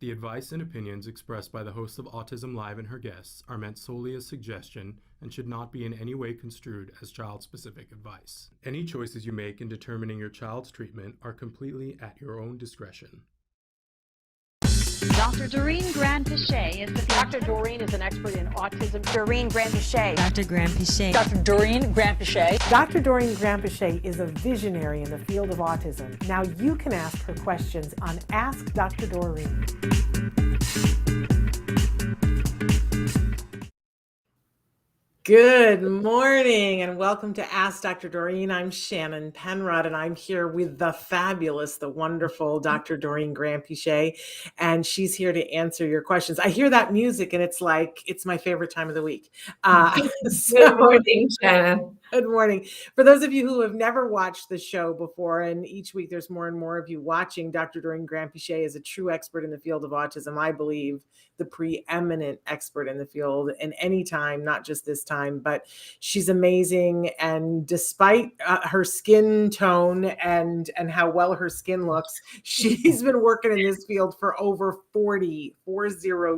The advice and opinions expressed by the host of Autism Live and her guests are meant solely as suggestion and should not be in any way construed as child-specific advice. Any choices you make in determining your child's treatment are completely at your own discretion. Dr. Doreen Granpeesheh is the Dr. Doreen is an expert in autism. Doreen Granpeesheh. Dr. Granpeesheh. Dr. Doreen Granpeesheh. Dr. Doreen Granpeesheh is a visionary in the field of autism. Now you can ask her questions on Ask Dr. Doreen. Good morning and welcome to Ask Dr. Doreen. I'm Shannon Penrod and I'm here with the fabulous, the wonderful Dr. Doreen Granpeesheh, and she's here to answer your questions. I hear that music and it's like, it's my favorite time of the week. Good morning, Shannon. Good morning. For those of you who have never watched the show before, and each week there's more and more of you watching, Dr. Doreen Granpeesheh is a true expert in the field of autism. I believe the preeminent expert in the field in any time, not just this time, but she's amazing. And despite her skin tone and how well her skin looks, she's been working in this field for over 40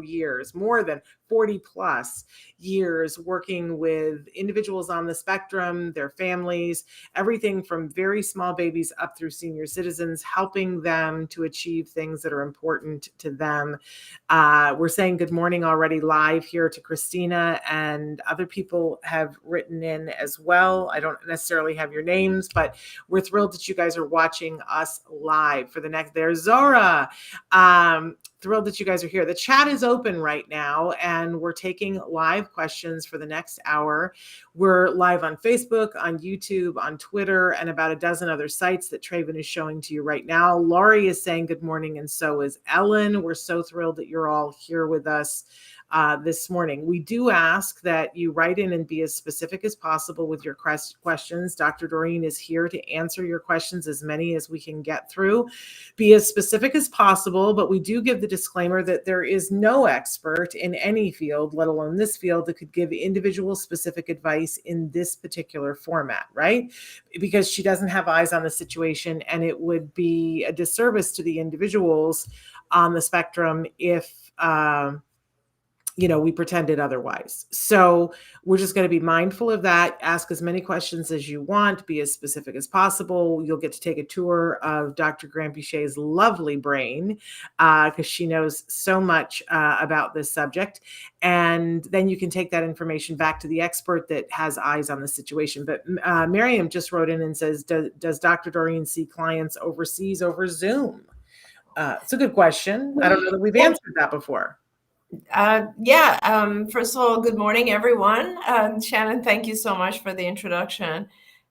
years, more than 40 plus years, working with individuals on the spectrum, their families, everything from very small babies up through senior citizens, helping them to achieve things that are important to them. We're saying good morning already live here to Christina, and other people have written in as well. I don't necessarily have your names, but we're thrilled that you guys are watching us live for the next. There's Zora. Thrilled that you guys are here. The chat is open right now and we're taking live questions for the next hour. We're live on Facebook, on YouTube, on Twitter, and about a dozen other sites that Traven is showing to you right now. Laurie is saying good morning, and so is Ellen. We're so thrilled that you're all here with us this morning. We do ask that you write in and be as specific as possible with your questions. Dr. Doreen is here to answer your questions, as many as we can get through. Be as specific as possible, but we do give the disclaimer that there is no expert in any field, let alone this field, that could give individual specific advice in this particular format, right? Because she doesn't have eyes on the situation, and it would be a disservice to the individuals on the spectrum if we pretended otherwise. So we're just going to be mindful of that. Ask as many questions as you want, be as specific as possible. You'll get to take a tour of Dr. Granpeesheh's lovely brain because she knows so much about this subject. And then you can take that information back to the expert that has eyes on the situation. But Miriam just wrote in and says, does Dr. Doreen see clients overseas over Zoom? It's a good question. I don't know that we've answered that before. First of all, good morning, everyone. Shannon, thank you so much for the introduction.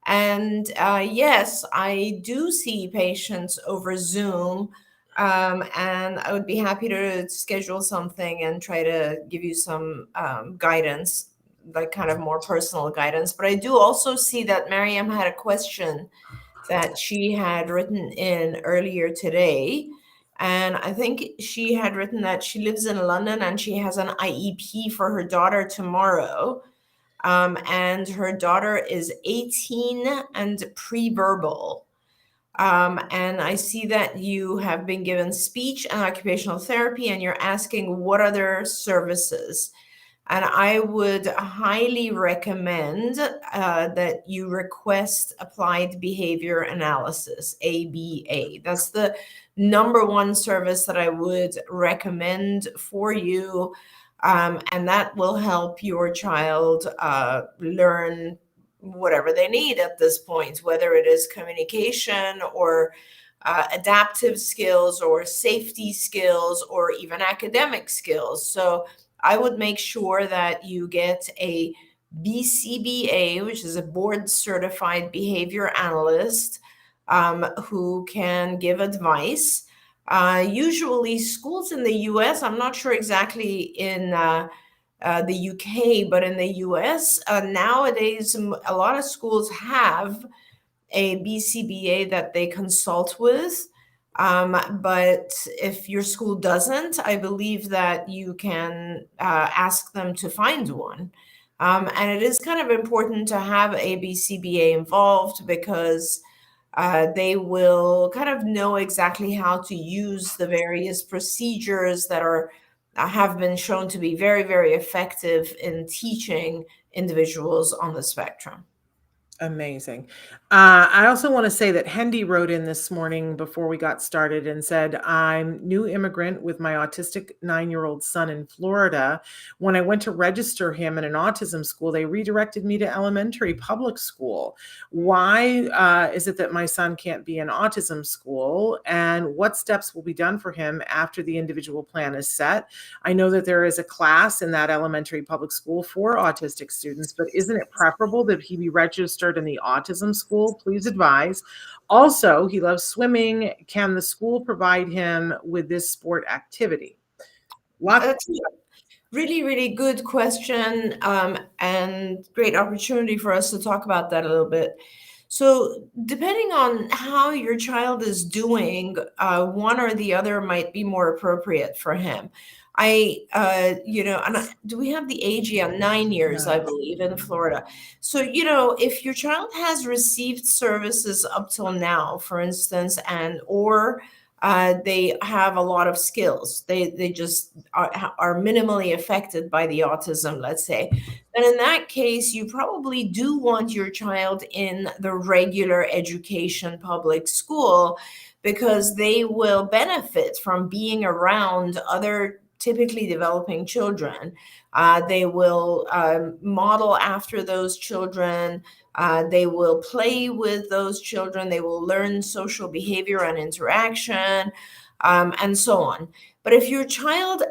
And yes, I do see patients over Zoom, and I would be happy to schedule something and try to give you some guidance, like kind of more personal guidance. But I do also see that Miriam had a question that she had written in earlier today. And I think she had written that she lives in London and she has an IEP for her daughter tomorrow. And her daughter is 18 and preverbal. And I see that you have been given speech and occupational therapy, and you're asking what other services. And I would highly recommend that you request applied behavior analysis, ABA. That's the number one service that I would recommend for you. And that will help your child learn whatever they need at this point, whether it is communication or adaptive skills or safety skills or even academic skills. So I would make sure that you get a BCBA, which is a board certified behavior analyst, who can give advice. Usually schools in the US, I'm not sure exactly in the UK, but in the US, nowadays, a lot of schools have a BCBA that they consult with. But if your school doesn't, I believe that you can ask them to find one. And it is kind of important to have a BCBA involved because They will kind of know exactly how to use the various procedures that have been shown to be very, very effective in teaching individuals on the spectrum. Amazing. I also want to say that Hendy wrote in this morning before we got started and said, I'm new immigrant with my autistic 9-year-old son in Florida. When I went to register him in an autism school, they redirected me to elementary public school. Why is it that my son can't be in autism school? And what steps will be done for him after the individual plan is set? I know that there is a class in that elementary public school for autistic students, but isn't it preferable that he be registered in the autism school? Please advise. Also, he loves swimming. Can the school provide him with this sport activity? That's a really, really good question, and great opportunity for us to talk about that a little bit. So depending on how your child is doing, one or the other might be more appropriate for him. Do we have the age? Yeah, 9 years, I believe, in Florida. So, if your child has received services up till now, for instance, or they have a lot of skills, they just are minimally affected by the autism, let's say, then in that case, you probably do want your child in the regular education public school, because they will benefit from being around other typically developing children. They will model after those children. They will play with those children. They will learn social behavior and interaction, and so on. But if your child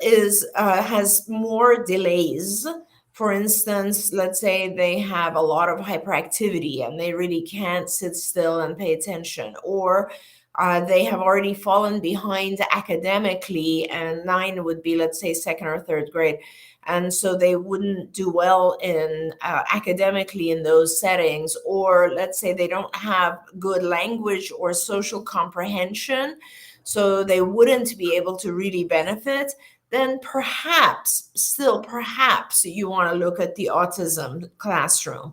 has more delays, for instance, let's say they have a lot of hyperactivity and they really can't sit still and pay attention, or they have already fallen behind academically, and 9 would be, let's say, second or third grade. And so they wouldn't do well in academically in those settings, or let's say they don't have good language or social comprehension, so they wouldn't be able to really benefit, then perhaps you want to look at the autism classroom.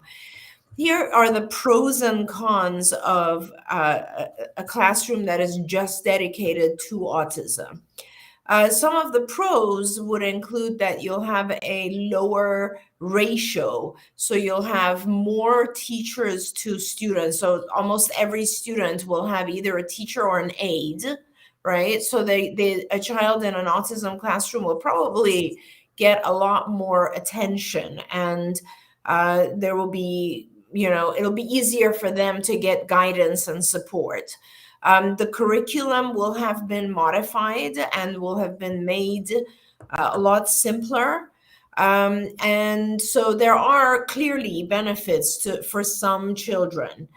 Here are the pros and cons of a classroom that is just dedicated to autism. Some of the pros would include that you'll have a lower ratio. So you'll have more teachers to students. So almost every student will have either a teacher or an aide, right? So a child in an autism classroom will probably get a lot more attention, and there will be, it'll be easier for them to get guidance and support. The curriculum will have been modified and will have been made a lot simpler. And so there are clearly benefits for some children.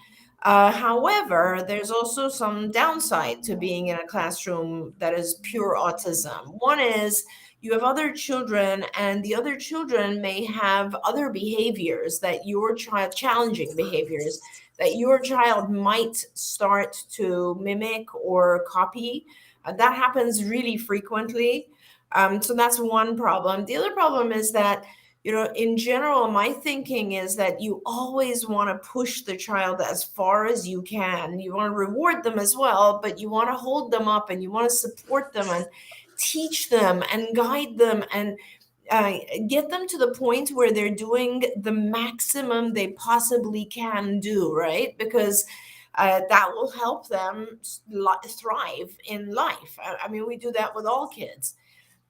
However, there's also some downside to being in a classroom that is pure autism. One is you have other children, and the other children may have other behaviors that your child, challenging behaviors, that your child might start to mimic or copy. That happens really frequently. So that's one problem. The other problem is that, in general, my thinking is that you always want to push the child as far as you can. You want to reward them as well, but you want to hold them up and you want to support them and teach them and guide them and get them to the point where they're doing the maximum they possibly can do, right? Because that will help them thrive in life. I mean, we do that with all kids.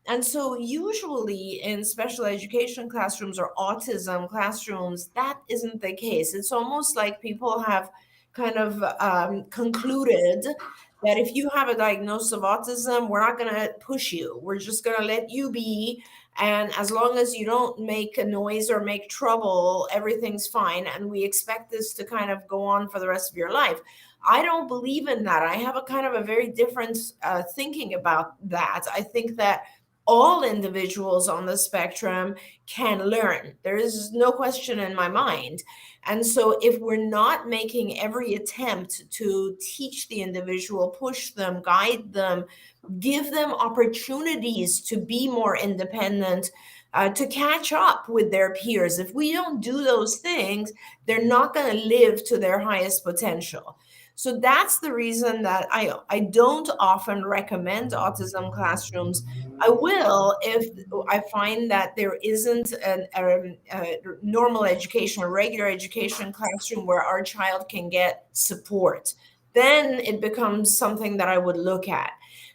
And so usually in special education classrooms or autism classrooms, that isn't the case. It's almost like people have kind of concluded that if you have a diagnosis of autism, we're not going to push you. We're just going to let you be. And as long as you don't make a noise or make trouble, everything's fine. And we expect this to kind of go on for the rest of your life. I don't believe in that. I have a kind of a very different thinking about that. I think that all individuals on the spectrum can learn. There is no question in my mind. And so if we're not making every attempt to teach the individual, push them, guide them, give them opportunities to be more independent, to catch up with their peers, if we don't do those things, they're not going to live to their highest potential. So that's the reason that I don't often recommend autism classrooms. I will if I find that there isn't a normal education, a regular education classroom where our child can get support. Then it becomes something that I would look at.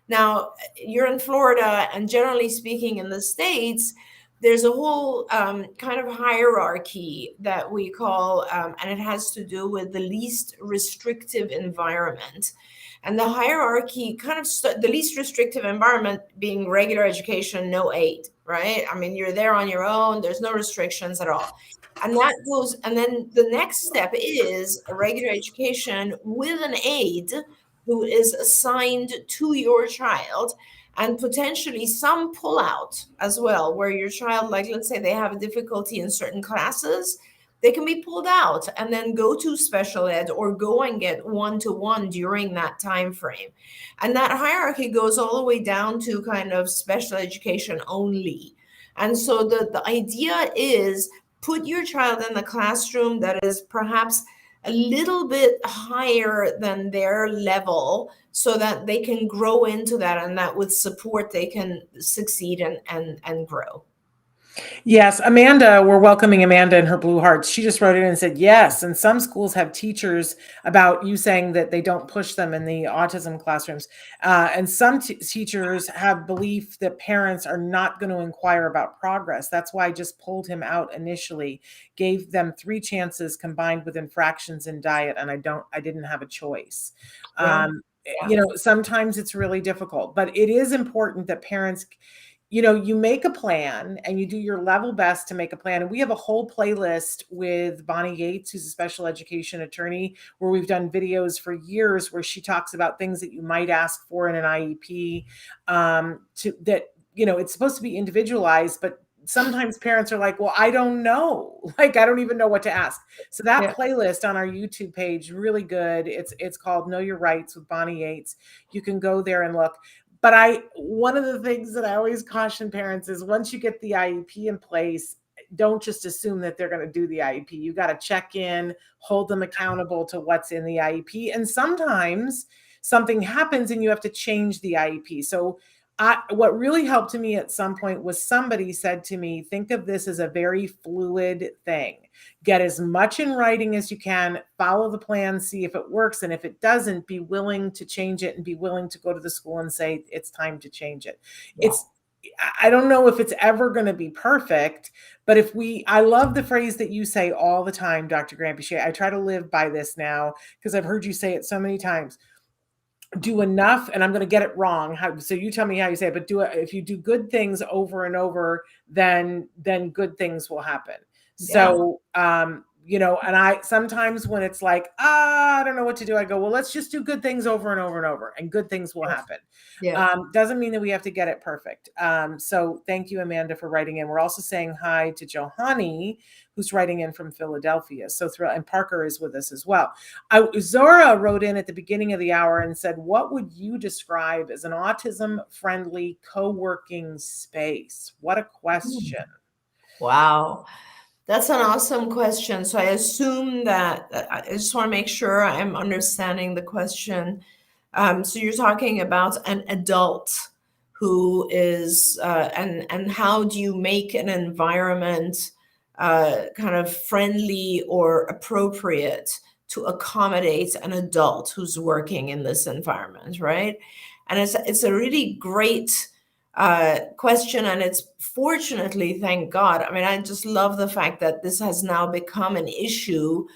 Now, you're in Florida, and generally speaking, in the States, there's a whole kind of hierarchy that we call, and it has to do with the least restrictive environment. And the hierarchy kind of, the least restrictive environment being regular education, no aid, right? I mean, you're there on your own, there's no restrictions at all. And that goes, and then the next step is a regular education with an aide who is assigned to your child, and potentially some pullout as well, where your child, like, let's say they have a difficulty in certain classes, they can be pulled out and then go to special ed or go and get one-to-one during that time frame. And that hierarchy goes all the way down to kind of special education only. And so the idea is, put your child in the classroom that is perhaps a little bit higher than their level, so that they can grow into that, and that with support they can succeed and grow. Yes, Amanda, we're welcoming Amanda and her blue hearts. She just wrote in and said, yes, and some schools have teachers, about you saying that they don't push them in the autism classrooms. And some teachers have belief that parents are not going to inquire about progress. That's why I just pulled him out initially, gave them 3 chances combined with infractions in diet, and I didn't have a choice. Yeah. You know, sometimes it's really difficult, but it is important that parents, you know, you make a plan and you do your level best to make a plan. And we have a whole playlist with Bonnie Yates, who's a special education attorney, where we've done videos for years where she talks about things that you might ask for in an IEP, that, you know, it's supposed to be individualized, but sometimes parents are like, well, I don't know. Like, I don't even know what to ask. So that playlist on our YouTube page, really good. It's called Know Your Rights with Bonnie Yates. You can go there and look. But one of the things that I always caution parents is, once you get the IEP in place, don't just assume that they're going to do the IEP. You got to check in, hold them accountable to what's in the IEP. And sometimes something happens and you have to change the IEP. So what really helped me at some point was, somebody said to me, think of this as a very fluid thing. Get as much in writing as you can, follow the plan, see if it works. And if it doesn't, be willing to change it, and be willing to go to the school and say, it's time to change it. Yeah. I don't know if it's ever going to be perfect, but I love the phrase that you say all the time, Dr. Granpeesheh. I try to live by this now, because I've heard you say it so many times. Do enough, and I'm going to get it wrong. So you tell me how you say it, but if you do good things over and over, then good things will happen. Yeah. So, you know, and I sometimes, when it's like, I don't know what to do, I go, well, let's just do good things over and over and over, and good things will happen. Yeah. Doesn't mean that we have to get it perfect. So thank you, Amanda, for writing in. We're also saying hi to Johanny, who's writing in from Philadelphia. So and Parker is with us as well. Zora wrote in at the beginning of the hour and said, what would you describe as an autism-friendly co-working space? What a question. Wow. That's an awesome question. So I assume that, I just want to make sure I'm understanding the question. So you're talking about an adult who is, and how do you make an environment kind of friendly or appropriate to accommodate an adult who's working in this environment, right? And it's a really great question, and it's, fortunately, thank God. I mean, I just love the fact that this has now become an issue,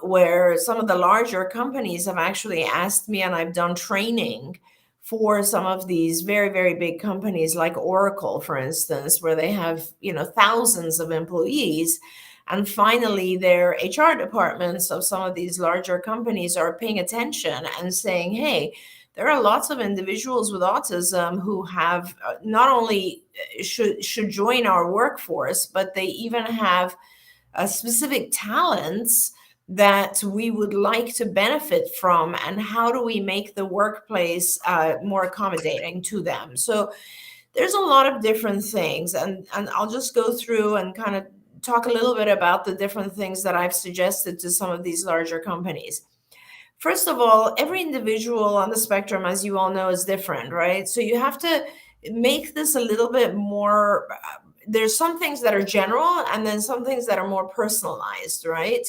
where some of the larger companies have actually asked me, and I've done training for some of these very, very big companies like Oracle, for instance, where they have, you know, thousands of employees. And finally, their HR departments of some of these larger companies are paying attention and saying, hey, there are lots of individuals with autism who have not only should join our workforce, but they even have specific talents that we would like to benefit from. And how do we make the workplace more accommodating to them? So there's a lot of different things. And I'll just go through and kind of talk a little bit about the different things that I've suggested to some of these larger companies. First of all, every individual on the spectrum, as you all know, is different, right? So you have to make this a little bit more, there's some things that are general and then some things that are more personalized, right?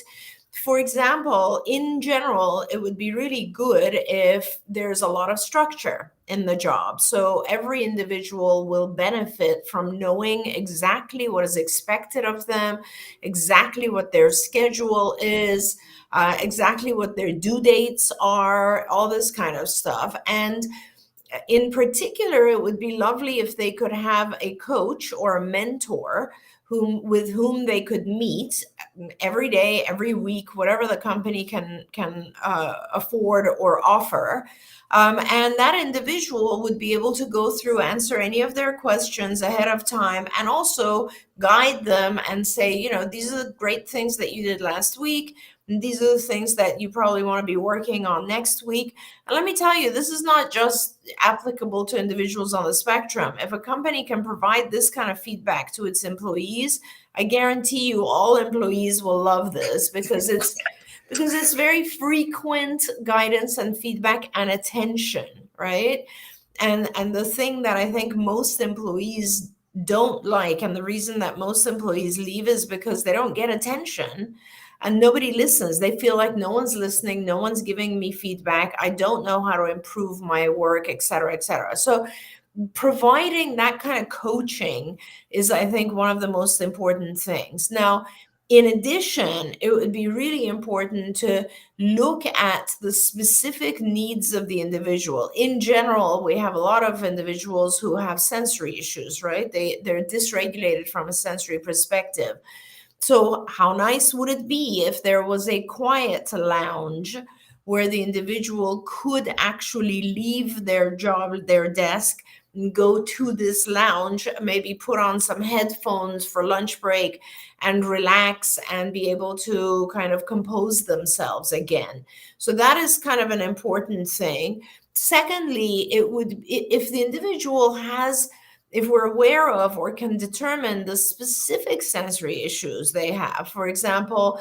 For example, in general, it would be really good if there's a lot of structure in the job. So every individual will benefit from knowing exactly what is expected of them, exactly what their schedule is, exactly what their due dates are, all this kind of stuff. And in particular, it would be lovely if they could have a coach or a mentor with whom they could meet every day, every week, whatever the company can afford or offer. And that individual would be able to go through, answer any of their questions ahead of time, and also guide them and say, you know, these are the great things that you did last week. And these are the things that you probably want to be working on next week. And let me tell you, this is not just applicable to individuals on the spectrum. If a company can provide this kind of feedback to its employees, I guarantee you all employees will love this because it's very frequent guidance and feedback and attention, right? And the thing that I think most employees don't like, and the reason that most employees leave, is because they don't get attention and nobody listens. They feel like no one's listening, no one's giving me feedback, I don't know how to improve my work, et cetera, et cetera. So providing that kind of coaching is, I think, one of the most important things. Now, in addition, it would be really important to look at the specific needs of the individual. In general, we have a lot of individuals who have sensory issues, right? They're dysregulated from a sensory perspective. So how nice would it be if there was a quiet lounge where the individual could actually leave their job, their desk, and go to this lounge, maybe put on some headphones for lunch break and relax and be able to kind of compose themselves again. So that is kind of an important thing. Secondly, if the individual has, if we're aware of or can determine the specific sensory issues they have, for example,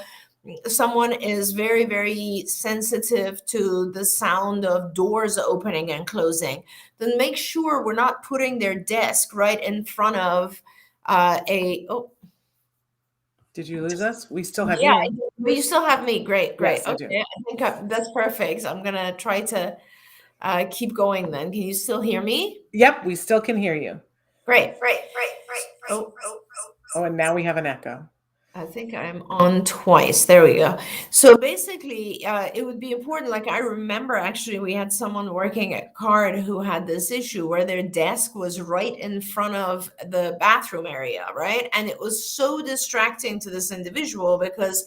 someone is very, very sensitive to the sound of doors opening and closing, then make sure we're not putting their desk right in front of Did you lose us? We still have yeah, you. but you still have me. Great. Yes, I do. Okay, I think that's perfect. I'm gonna try to keep going then. Can you still hear me? Yep, we still can hear you. Great. Oh, and now we have an echo. I think I'm on twice. There we go. So basically, it would be important. Like, I remember actually we had someone working at CARD who had this issue where their desk was right in front of the bathroom area, right? And it was so distracting to this individual because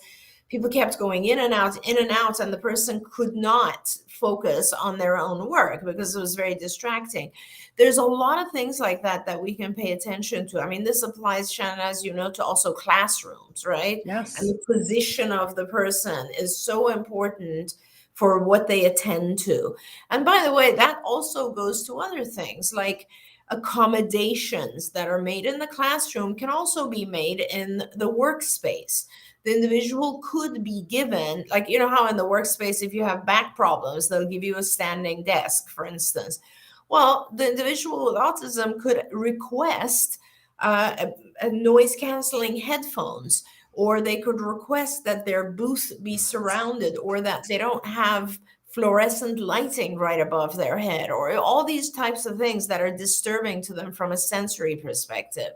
people kept going in and out, and the person could not focus on their own work because it was very distracting. There's a lot of things like that that we can pay attention to. I mean, this applies, Shannon, as you know, to also classrooms, right? Yes. And the position of the person is so important for what they attend to. And by the way, that also goes to other things like accommodations that are made in the classroom can also be made in the workspace. The individual could be given, like, you know how in the workspace, if you have back problems, they'll give you a standing desk, for instance. Well, the individual with autism could request a noise canceling headphones, or they could request that their booth be surrounded, or that they don't have fluorescent lighting right above their head, or all these types of things that are disturbing to them from a sensory perspective.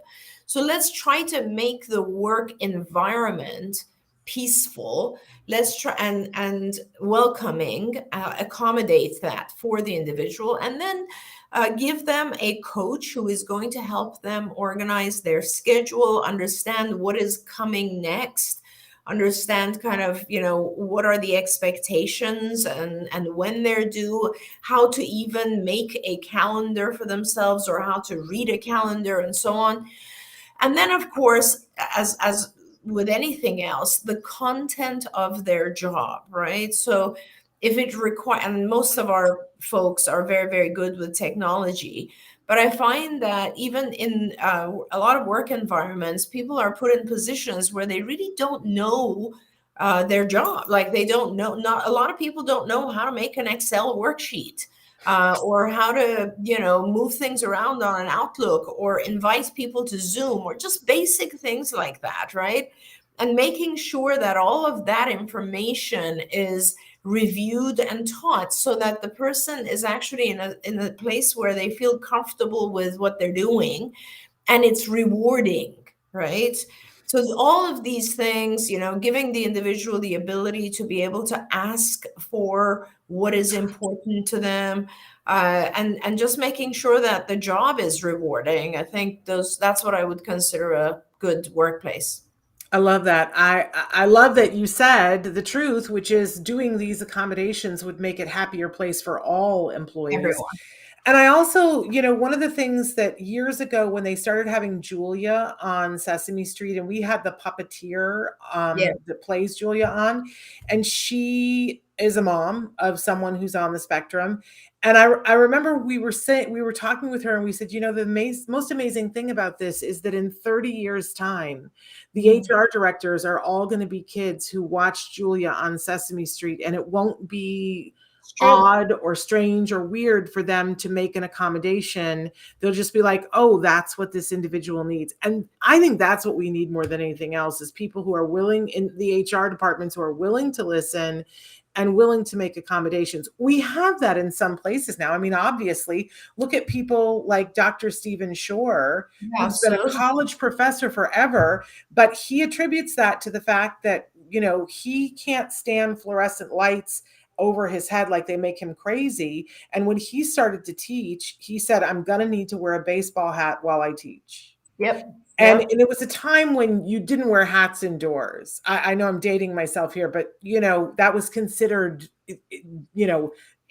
So let's try to make the work environment peaceful. Let's try and welcoming, accommodate that for the individual, and then give them a coach who is going to help them organize their schedule, understand what is coming next, understand kind of, you know, what are the expectations and when they're due, how to even make a calendar for themselves or how to read a calendar and so on. And then, of course, as with anything else, the content of their job, right? So if it requires, and most of our folks are very, very good with technology, but I find that even in a lot of work environments, people are put in positions where they really don't know their job. Like they don't know, not a lot of people don't know how to make an Excel worksheet, or how to, move things around on an Outlook, or invite people to Zoom, or just basic things like that, right? And making sure that all of that information is reviewed and taught, so that the person is actually in a place where they feel comfortable with what they're doing, and it's rewarding, right? So all of these things, giving the individual the ability to be able to ask for what is important to them, and just making sure that the job is rewarding. I think that's what I would consider a good workplace. I love that. I love that you said the truth, which is doing these accommodations would make it a happier place for all employees. Everyone. And I also, one of the things that years ago when they started having Julia on Sesame Street, and we had the puppeteer that plays Julia on, and she is a mom of someone who's on the spectrum. And I remember we were talking with her, and we said, the most amazing thing about this is that in 30 years time, the HR directors are all going to be kids who watched Julia on Sesame Street, and it won't be odd or strange or weird for them to make an accommodation. They'll just be like, oh, that's what this individual needs. And I think that's what we need more than anything else, is people who are willing, in the HR departments, who are willing to listen and willing to make accommodations. We have that in some places now. I mean, obviously, look at people like Dr. Stephen Shore, who's been a college professor forever, but he attributes that to the fact that, he can't stand fluorescent lights over his head, like they make him crazy. And when he started to teach, he said, I'm going to need to wear a baseball hat while I teach. Yep. And it was a time when you didn't wear hats indoors. I know I'm dating myself here, but that was considered,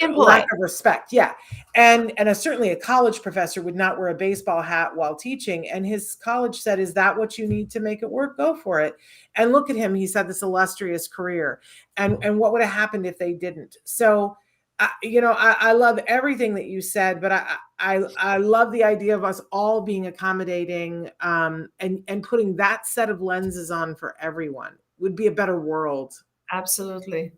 lack of respect. Yeah. And certainly a college professor would not wear a baseball hat while teaching. And his college said, is that what you need to make it work? Go for it. And look at him. He's had this illustrious career. And what would have happened if they didn't? So, I love everything that you said, but I love the idea of us all being accommodating, and putting that set of lenses on for everyone. Would be a better world. Absolutely.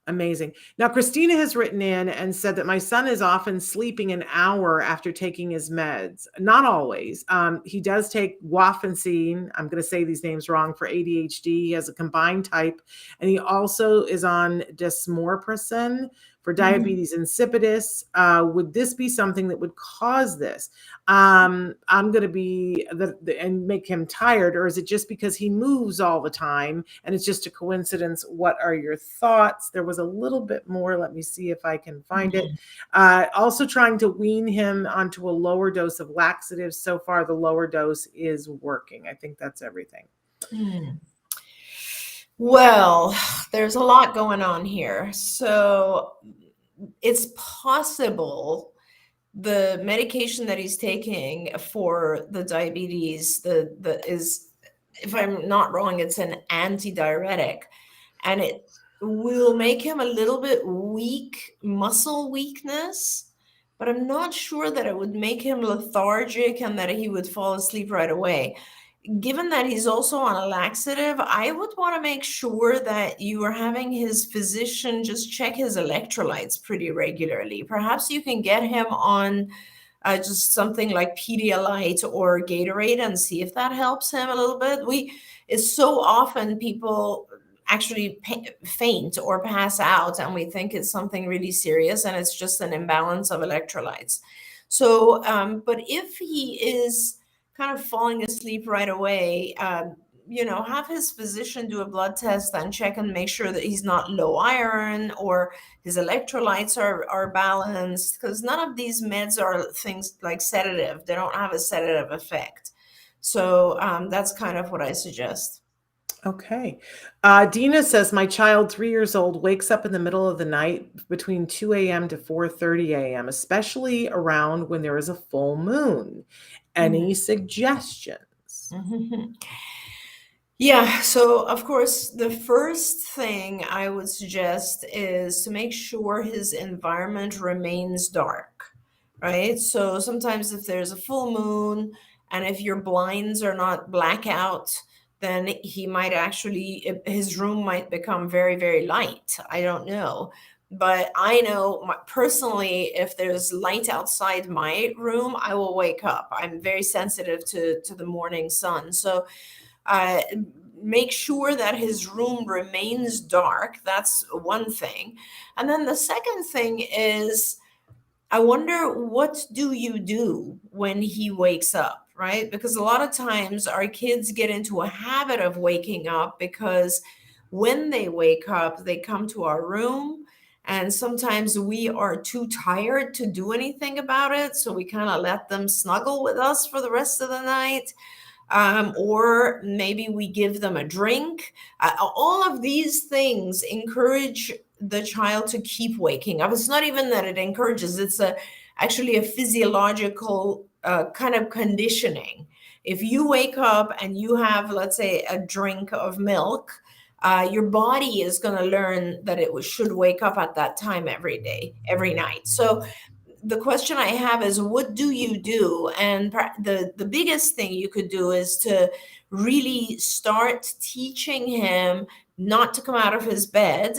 Amazing. Now, Christina has written in and said that my son is often sleeping an hour after taking his meds. Not always. He does take Guanfacine. I'm going to say these names wrong, for ADHD. He has a combined type, and he also is on desmopressin for diabetes insipidus. Would this be something that would cause this? I'm going to be and make him tired, or is it just because he moves all the time and it's just a coincidence? What are your thoughts? There was a little bit more. Let me see if I can find it. Also trying to wean him onto a lower dose of laxatives. So far, the lower dose is working. I think that's everything. Well, there's a lot going on here. So it's possible the medication that he's taking for the diabetes, is, if I'm not wrong, it's an antidiuretic, and it will make him a little bit weak, muscle weakness, but I'm not sure that it would make him lethargic and that he would fall asleep right away. Given that he's also on a laxative, I would want to make sure that you are having his physician just check his electrolytes pretty regularly. Perhaps you can get him on just something like Pedialyte or Gatorade and see if that helps him a little bit. It's so often people actually faint or pass out, and we think it's something really serious, and it's just an imbalance of electrolytes. So, but if he is kind of falling asleep right away, have his physician do a blood test and check and make sure that he's not low iron or his electrolytes are balanced, because none of these meds are things like sedative. They don't have a sedative effect. So that's kind of what I suggest. Okay. Dina says, my child, 3 years old, wakes up in the middle of the night between 2 a.m. to 4:30 a.m., especially around when there is a full moon. Any suggestions? Yeah, so of course, the first thing I would suggest is to make sure his environment remains dark, right? So sometimes if there's a full moon and if your blinds are not blackout, then he might actually, his room might become very, very light. I don't know. But I know personally, if there's light outside my room, I will wake up. I'm very sensitive to the morning sun. So uh, make sure that his room remains dark. That's one thing. And then the second thing is, I wonder, what do you do when he wakes up, right? Because a lot of times our kids get into a habit of waking up because when they wake up, they come to our room, and sometimes we are too tired to do anything about it. So we kind of let them snuggle with us for the rest of the night. Or maybe we give them a drink. All of these things encourage the child to keep waking up. It's not even that it encourages, it's actually a physiological kind of conditioning. If you wake up and you have, let's say, a drink of milk, your body is going to learn that it should wake up at that time every day, every night. So the question I have is, what do you do? And the biggest thing you could do is to really start teaching him not to come out of his bed,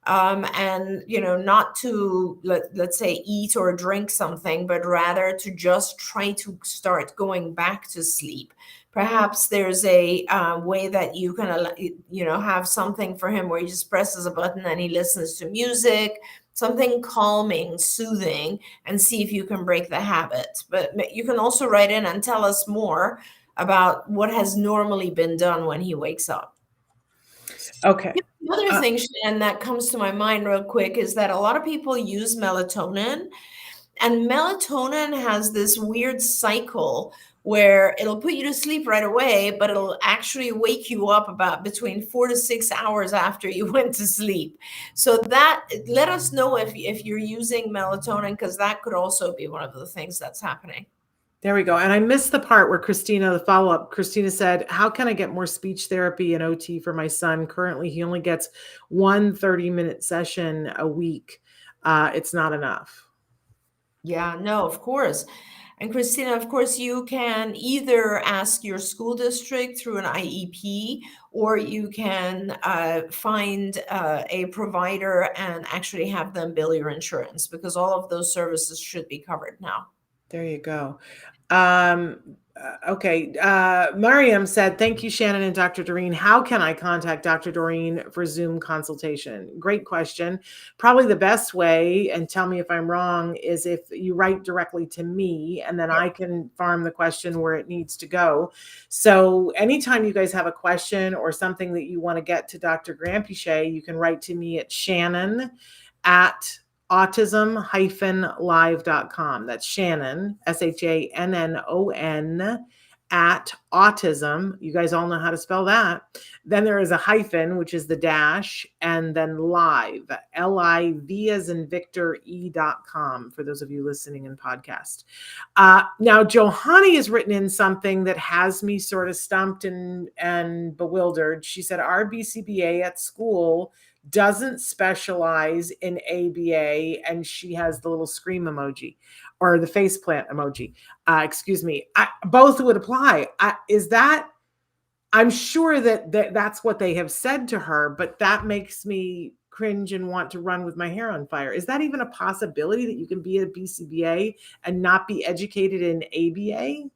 and not to let's say eat or drink something, but rather to just try to start going back to sleep. Perhaps there's a way that you can have something for him where he just presses a button and he listens to music, something calming, soothing, and see if you can break the habit. But you can also write in and tell us more about what has normally been done when he wakes up. Okay. The other thing, Shannon, that comes to my mind real quick is that a lot of people use melatonin, and melatonin has this weird cycle where it'll put you to sleep right away, but it'll actually wake you up about between 4 to 6 hours after you went to sleep. So that, let us know if you're using melatonin, because that could also be one of the things that's happening. There we go. And I missed the part where Christina, the follow-up, Christina said, how can I get more speech therapy and OT for my son? Currently, he only gets one 30-minute session a week. It's not enough. Yeah, no, of course. And Christina, of course, you can either ask your school district through an IEP, or you can find a provider and actually have them bill your insurance, because all of those services should be covered now. There you go. Okay. Mariam said, thank you, Shannon and Dr. Doreen. How can I contact Dr. Doreen for Zoom consultation? Great question. Probably the best way, and tell me if I'm wrong, is if you write directly to me, and then I can farm the question where it needs to go. So anytime you guys have a question or something that you want to get to Dr. Granpeesheh, you can write to me at Shannon at autism-live.com. That's Shannon, SHANNON, at autism. You guys all know how to spell that. Then there is a hyphen, which is the dash, and then live, LIV as in Victor E.com, for those of you listening in podcast. Now, Johanny has written in something that has me sort of stumped and bewildered. She said, our BCBA at school doesn't specialize in ABA, and she has the little scream emoji or the faceplant emoji. Excuse me. Both would apply. I'm sure that's what they have said to her, but that makes me cringe and want to run with my hair on fire. Is that even a possibility that you can be a BCBA and not be educated in ABA?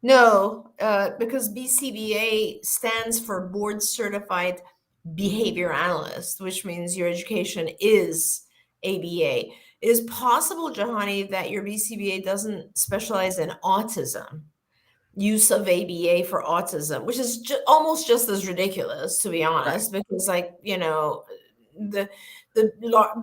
No, because BCBA stands for Board Certified Behavior Analyst, which means your education is ABA. It is possible, Johanny, that your BCBA doesn't specialize in autism, use of ABA for autism, which is almost just as ridiculous, to be honest, because the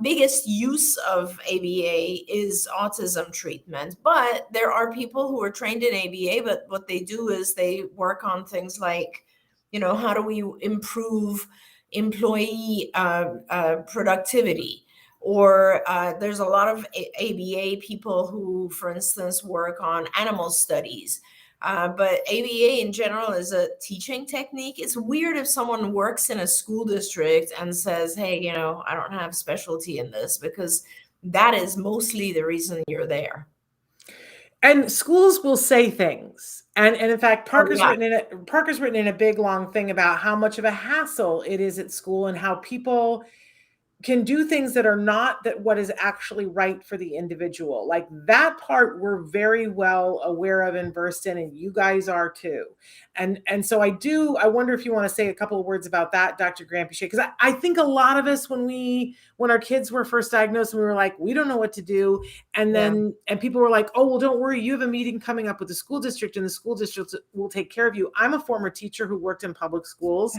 biggest use of ABA is autism treatment. But there are people who are trained in ABA, but what they do is they work on things like, how do we improve employee productivity? Or there's a lot of ABA people who, for instance, work on animal studies. But ABA in general is a teaching technique. It's weird if someone works in a school district and says, hey, I don't have specialty in this, because that is mostly the reason you're there. And schools will say things. And in fact, Parker's yeah. written in a big long thing about how much of a hassle it is at school and how people can do things that are not that what is actually right for the individual. Like that part we're very well aware of and versed in, and you guys are too. And so I wonder if you want to say a couple of words about that, Dr. Granpeesheh, because I think a lot of us when our kids were first diagnosed, we were like, we don't know what to do. And then and people were like, oh, well, don't worry, you have a meeting coming up with the school district and the school district will take care of you. I'm a former teacher who worked in public schools.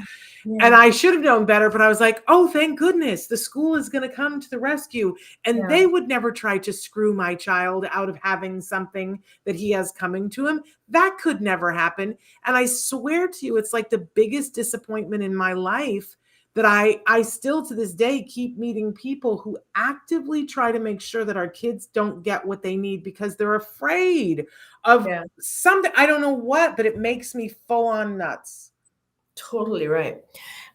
And I should have known better, but I was like, oh, thank goodness, the school is going to come to the rescue. And they would never try to screw my child out of having something that he has coming to him. That could never happen. And I swear to you, it's like the biggest disappointment in my life that I still to this day keep meeting people who actively try to make sure that our kids don't get what they need because they're afraid of something. I don't know what, but it makes me full on nuts. Totally right.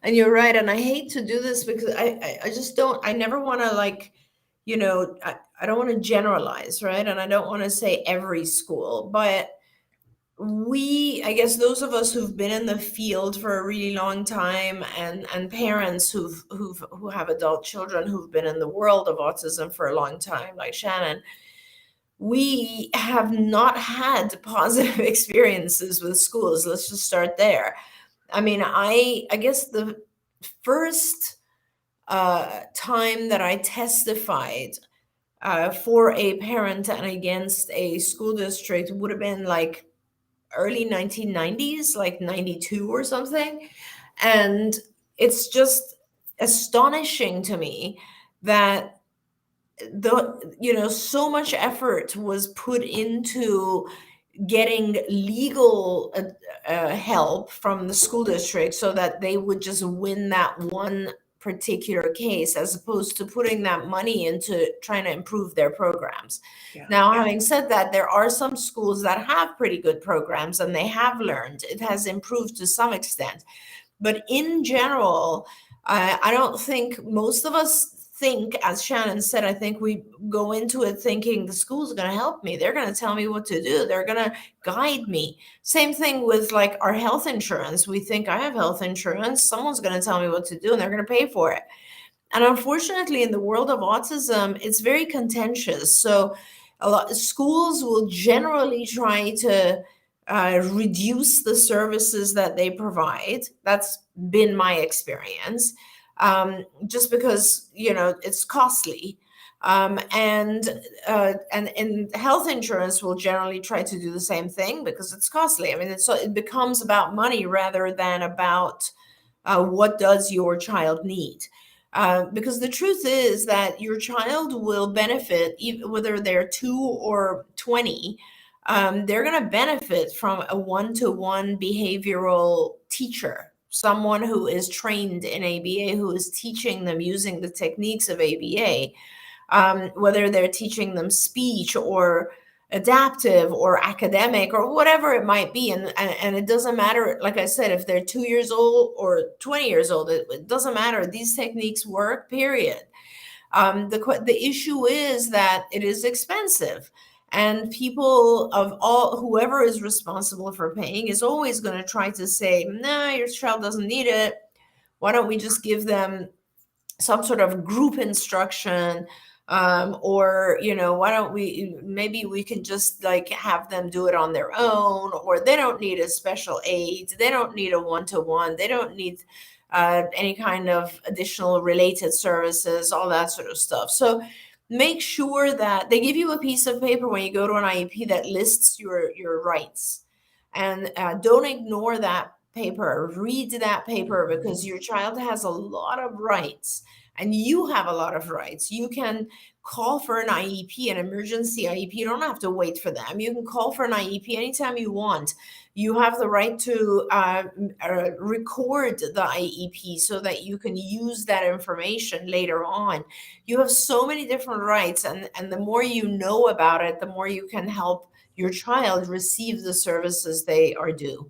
And you're right. And I hate to do this because I just don't, I never want to like, you know, I don't want to generalize, right? And I don't want to say every school, but I guess those of us who've been in the field for a really long time and parents who have adult children who've been in the world of autism for a long time, like Shannon, we have not had positive experiences with schools. Let's just start there. I mean, I guess the first time that I testified for a parent and against a school district would have been like early 1990s, like 92 or something. And it's just astonishing to me that so much effort was put into getting legal help from the school district so that they would just win that one particular case, as opposed to putting that money into trying to improve their programs. Now, having said that, there are some schools that have pretty good programs and they have learned. It has improved to some extent. But in general, I don't think most of us think, as Shannon said, I think we go into it thinking the school's going to help me. They're going to tell me what to do. They're going to guide me. Same thing with like our health insurance. We think I have health insurance. Someone's going to tell me what to do and they're going to pay for it. And unfortunately, in the world of autism, it's very contentious. So a lot of schools will generally try to reduce the services that they provide. That's been my experience. Just because, it's costly. And health insurance will generally try to do the same thing because it's costly. I mean, it becomes about money rather than about what does your child need. Because the truth is that your child will benefit, whether they're 2 or 20, they're going to benefit from a one-to-one behavioral teacher. Someone who is trained in ABA, who is teaching them using the techniques of ABA, whether they're teaching them speech or adaptive or academic or whatever it might be. And it doesn't matter, like I said, if they're 2 years old or 20 years old, it doesn't matter. These techniques work, period. The issue is that it is expensive. And people whoever is responsible for paying is always going to try to say, no, your child doesn't need it. Why don't we just give them some sort of group instruction? Or, why don't maybe we can just like have them do it on their own, or they don't need a special aid. They don't need a one-to-one. They don't need any kind of additional related services, all that sort of stuff. So make sure that they give you a piece of paper when you go to an IEP that lists your rights. And don't ignore that paper. Read that paper because your child has a lot of rights and you have a lot of rights. You can call for an IEP, an emergency IEP. You don't have to wait for them. You can call for an IEP anytime you want. You have the right to record the IEP so that you can use that information later on. You have so many different rights, and the more you know about it, the more you can help your child receive the services they are due.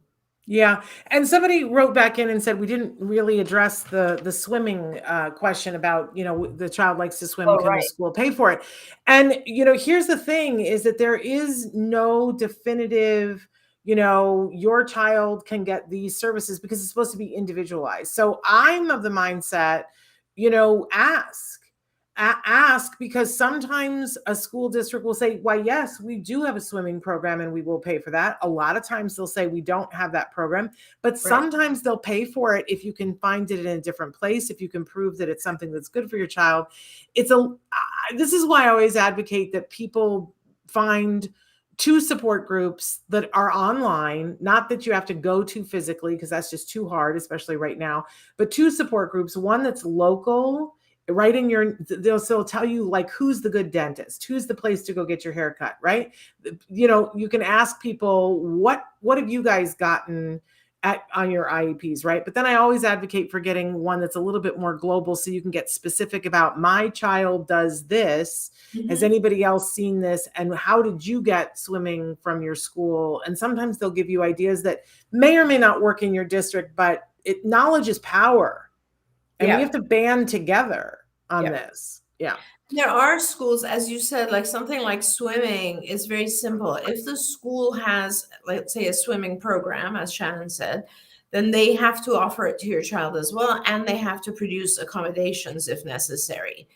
Yeah. And somebody wrote back in and said we didn't really address the swimming question about, the child likes to swim, Oh, can the right. school pay for it? And, here's the thing is that there is no definitive, your child can get these services because it's supposed to be individualized. So I'm of the mindset, ask. Ask, because sometimes a school district will say, why, yes, we do have a swimming program and we will pay for that. A lot of times they'll say we don't have that program, but Right. sometimes they'll pay for it if you can find it in a different place, if you can prove that it's something that's good for your child. This is why I always advocate that people find 2 support groups that are online, not that you have to go to physically, because that's just too hard, especially right now, but 2 support groups, one that's local, right in they'll tell you like who's the good dentist, who's the place to go get your hair cut, right? You can ask people what have you guys gotten on your IEPs, right? But then I always advocate for getting one that's a little bit more global, so you can get specific about my child does this. Has anybody else seen this? And how did you get swimming from your school? And sometimes they'll give you ideas that may or may not work in your district, but knowledge is power. And we have to band together on this. Yeah. There are schools, as you said, like something like swimming is very simple. If the school has, let's say, a swimming program, as Shannon said, then they have to offer it to your child as well, and they have to produce accommodations if necessary.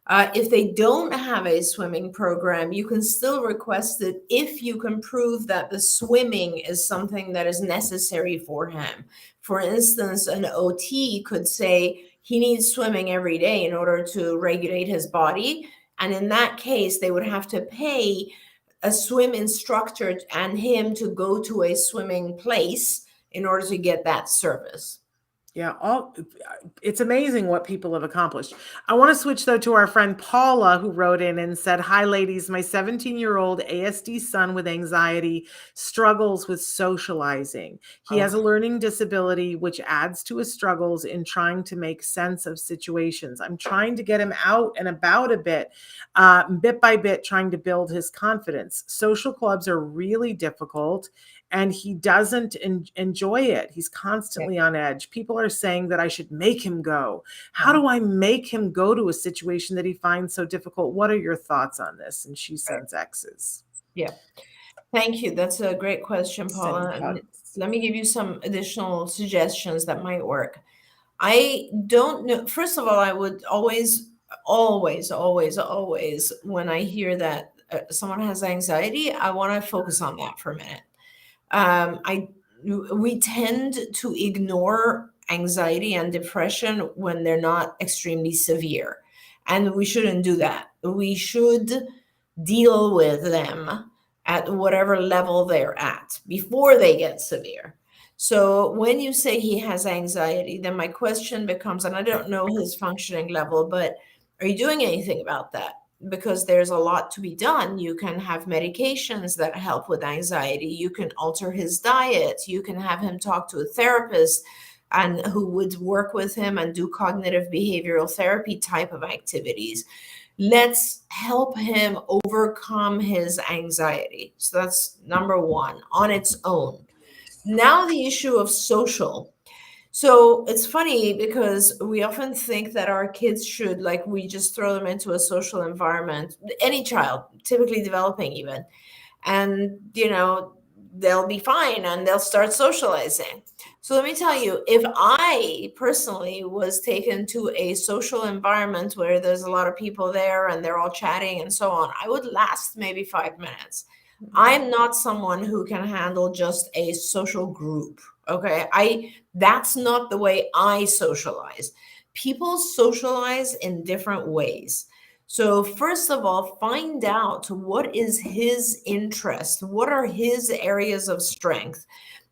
If they don't have a swimming program, you can still request it if you can prove that the swimming is something that is necessary for him. For instance, an OT could say he needs swimming every day in order to regulate his body. And in that case, they would have to pay a swim instructor and him to go to a swimming place in order to get that service. Yeah, it's amazing what people have accomplished. I want to switch though to our friend Paula, who wrote in and said, "Hi ladies, my 17-year-old ASD son with anxiety struggles with socializing. He has a learning disability, which adds to his struggles in trying to make sense of situations. I'm trying to get him out and about a bit by bit, trying to build his confidence. Social clubs are really difficult, and he doesn't enjoy it. He's constantly on edge. People are saying that I should make him go. How do I make him go to a situation that he finds so difficult? What are your thoughts on this?" And she sends X's. Yeah. Thank you. That's a great question, Paula. And let me give you some additional suggestions that might work. I don't know. First of all, I would always, when I hear that someone has anxiety, I want to focus on that for a minute. We tend to ignore anxiety and depression when they're not extremely severe, and we shouldn't do that. We should deal with them at whatever level they're at before they get severe. So when you say he has anxiety, then my question becomes, and I don't know his functioning level, but are you doing anything about that? Because there's a lot to be done. You can have medications that help with anxiety. You can alter his diet. You can have him talk to a therapist and who would work with him and do cognitive behavioral therapy type of activities. Let's help him overcome his anxiety. So that's number one on its own. Now the issue of social. So it's funny because we often think that our kids should, like, we just throw them into a social environment, any child, typically developing even, and, they'll be fine and they'll start socializing. So let me tell you, if I personally was taken to a social environment where there's a lot of people there and they're all chatting and so on, I would last maybe 5 minutes. I'm not someone who can handle just a social group. Okay. That's not the way I socialize. People socialize in different ways. So first of all, find out what is his interest. What are his areas of strength?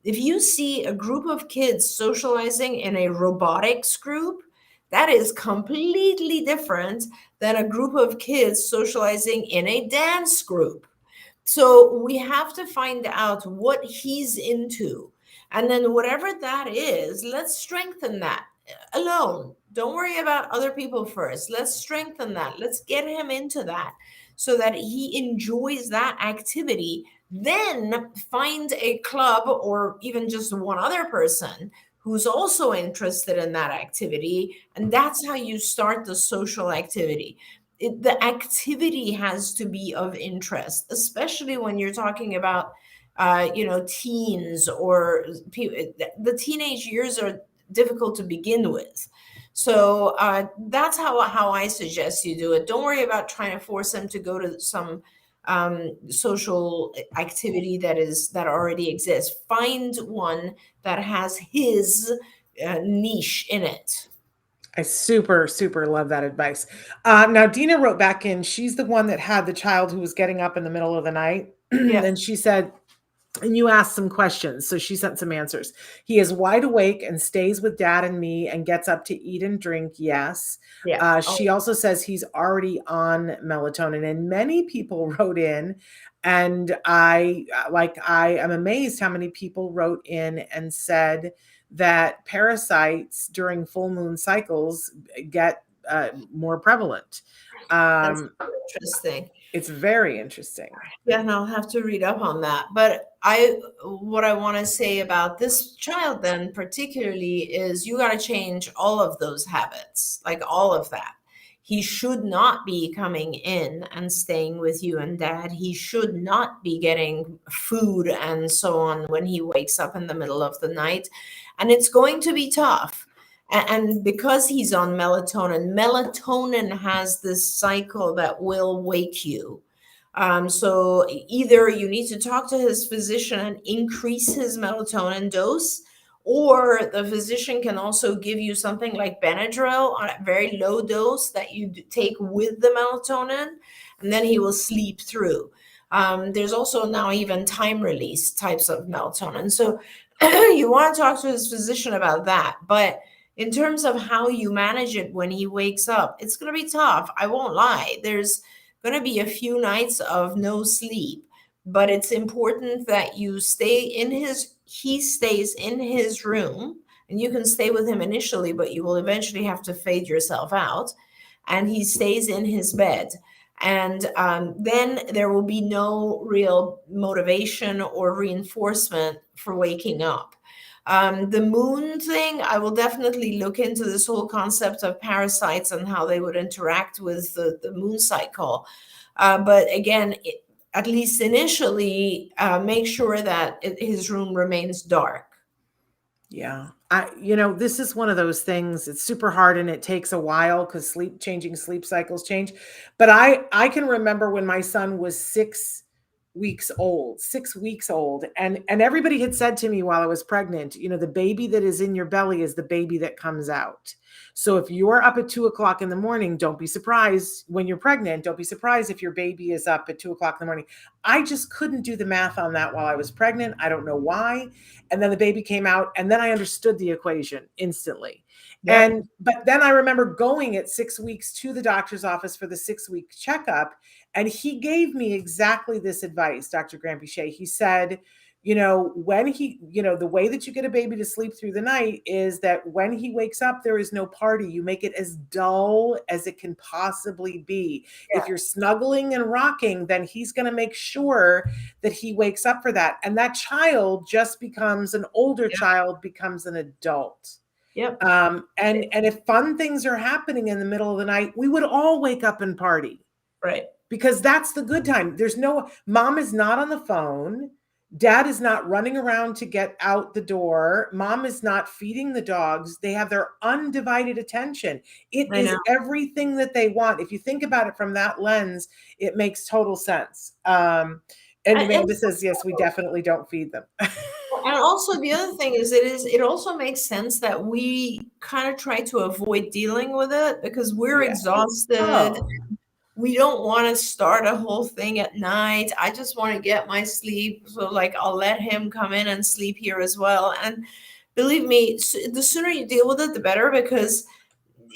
If you see a group of kids socializing in a robotics group, that is completely different than a group of kids socializing in a dance group. So we have to find out what he's into. And then whatever that is, let's strengthen that alone. Don't worry about other people first. Let's strengthen that. Let's get him into that. so that he enjoys that activity. Then find a club or even just one other person who's also interested in that activity. And that's how you start the social activity. The activity has to be of interest, especially when you're talking about, teens or the teenage years are difficult to begin with. So that's how I suggest you do it. Don't worry about trying to force them to go to some social activity that already exists. Find one that has his niche in it. I super, super love that advice. Now, Dina wrote back in. She's the one that had the child who was getting up in the middle of the night. Yeah. And she said, and you asked some questions, so she sent some answers. He is wide awake and stays with dad and me and gets up to eat and drink. Yes. Yeah. She also says he's already on melatonin, and many people wrote in, and I am amazed how many people wrote in and said that parasites during full moon cycles get more prevalent. That's interesting. It's very interesting. Yeah, and I'll have to read up on that. But what I want to say about this child then particularly is you got to change all of those habits, like all of that. He should not be coming in and staying with you and dad. He should not be getting food and so on when he wakes up in the middle of the night. And it's going to be tough. And because he's on melatonin has this cycle that will wake you. So either you need to talk to his physician and increase his melatonin dose, or the physician can also give you something like Benadryl on a very low dose that you take with the melatonin, and then he will sleep through. There's also now even time release types of melatonin. So you want to talk to his physician about that. But in terms of how you manage it when he wakes up, it's going to be tough. I won't lie. There's going to be a few nights of no sleep, but it's important that he stays in his room, and you can stay with him initially, but you will eventually have to fade yourself out, and he stays in his bed. And then there will be no real motivation or reinforcement for waking up. The moon thing, I will definitely look into this whole concept of parasites and how they would interact with the moon cycle. But again, at least initially, make sure that his room remains dark. Yeah. This is one of those things. It's super hard and it takes a while because changing sleep cycles change. But I can remember when my son was 6 weeks old, and everybody had said to me while I was pregnant, the baby that is in your belly is the baby that comes out. So if you're up at 2:00 in the morning, don't be surprised when you're pregnant. Don't be surprised if your baby is up at 2:00 in the morning. I just couldn't do the math on that while I was pregnant. I don't know why. And then the baby came out, and then I understood the equation instantly. Yep. But then I remember going at 6 weeks to the doctor's office for the 6-week checkup, and he gave me exactly this advice, Dr. Granpeesheh. He said, when the way that you get a baby to sleep through the night is that when he wakes up, there is no party. You make it as dull as it can possibly be. Yeah. If you're snuggling and rocking, then he's going to make sure that he wakes up for that. And that child just becomes an older child, becomes an adult. Yep. And if fun things are happening in the middle of the night, we would all wake up and party. Right. Because that's the good time. Mom is not on the phone. Dad is not running around to get out the door. Mom is not feeding the dogs. They have their undivided attention. It is everything that they want. If you think about it from that lens, it makes total sense. And Amanda says, yes, we definitely don't feed them. And also the other thing is it also makes sense that we kind of try to avoid dealing with it because we're exhausted. Oh. We don't want to start a whole thing at night. I just want to get my sleep. So I'll let him come in and sleep here as well. And believe me, the sooner you deal with it, the better, because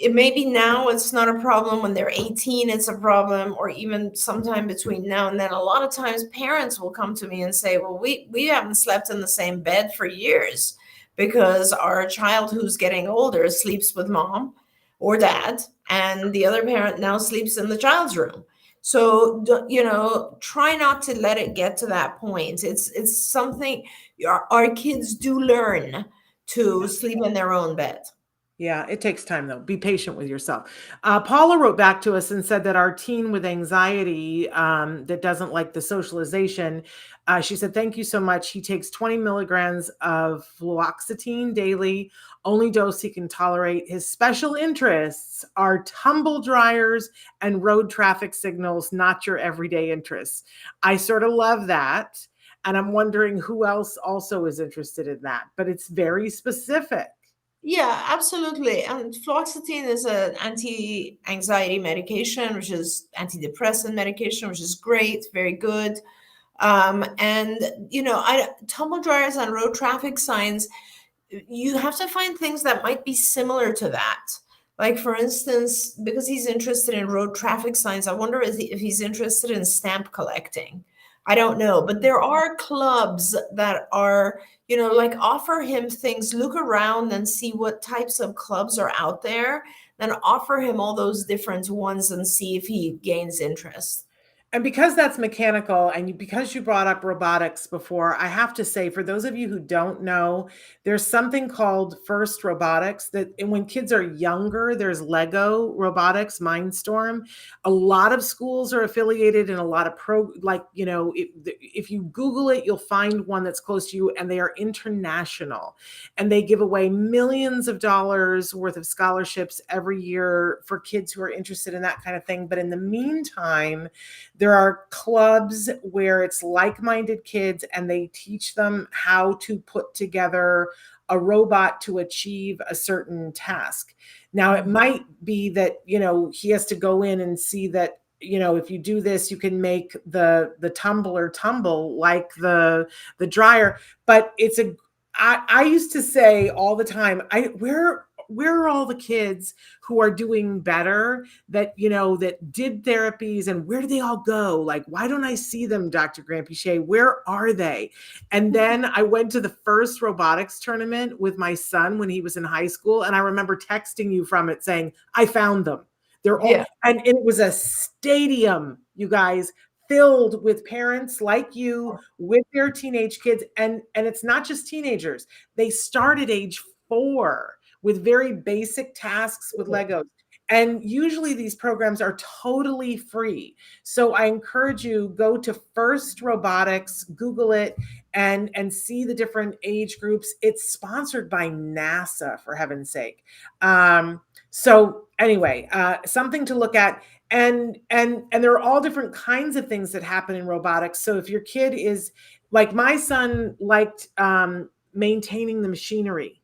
it maybe now it's not a problem. When they're 18, it's a problem, or even sometime between now and then. A lot of times parents will come to me and say, well, we haven't slept in the same bed for years because our child who's getting older sleeps with mom or dad, and the other parent now sleeps in the child's room. So, try not to let it get to that point. It's something our kids do learn to sleep in their own bed. Yeah, it takes time though. Be patient with yourself. Paula wrote back to us and said that our teen with anxiety that doesn't like the socialization, she said, thank you so much. He takes 20 milligrams of fluoxetine daily, only dose he can tolerate. His special interests are tumble dryers and road traffic signals, not your everyday interests. I sort of love that. And I'm wondering who else also is interested in that, but it's very specific. Yeah, absolutely. And fluoxetine is an anti-anxiety medication, which is antidepressant medication, which is great, very good. And tumble dryers and road traffic signs, you have to find things that might be similar to that. Like, for instance, because he's interested in road traffic signs, I wonder if he's interested in stamp collecting. I don't know, but there are clubs that are, like, offer him things, look around and see what types of clubs are out there, then offer him all those different ones and see if he gains interest. And because that's mechanical, and because you brought up robotics before, I have to say, for those of you who don't know, there's something called FIRST robotics that, and when kids are younger, there's Lego robotics, Mindstorm. A lot of schools are affiliated, and a lot of if you Google it, you'll find one that's close to you, and they are international, and they give away millions of dollars worth of scholarships every year for kids who are interested in that kind of thing. But in the meantime, there are clubs where it's like-minded kids, and they teach them how to put together a robot to achieve a certain task. Now, it might be that, he has to go in and see that, if you do this, you can make the tumbler tumble like the dryer. But I used to say all the time, where are all the kids who are doing better, that did therapies, and where do they all go? Like, why don't I see them, Dr. Granpeesheh? Where are they? And then I went to the first robotics tournament with my son when he was in high school, and I remember texting you from it saying, I found them. They're all, yeah. And it was a stadium, you guys, filled with parents like you with their teenage kids. And it's not just teenagers. They start at age 4 with very basic tasks with Legos. And usually these programs are totally free. So I encourage you, go to First Robotics, Google it, and see the different age groups. It's sponsored by NASA, for heaven's sake. So anyway, something to look at. And there are all different kinds of things that happen in robotics. So if your kid is, like my son liked maintaining the machinery.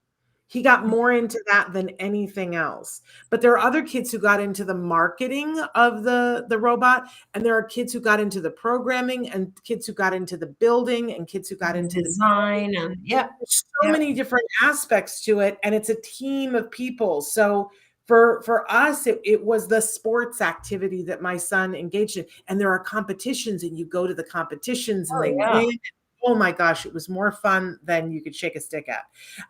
He got more into that than anything else. But there are other kids who got into the marketing of the robot, and there are kids who got into the programming, and kids who got into the building, and kids who got into design. And there's so many different aspects to it, and it's a team of people. So for us, it was the sports activity that my son engaged in, and there are competitions, and you go to the competitions, and they win. Oh my gosh, it was more fun than you could shake a stick at.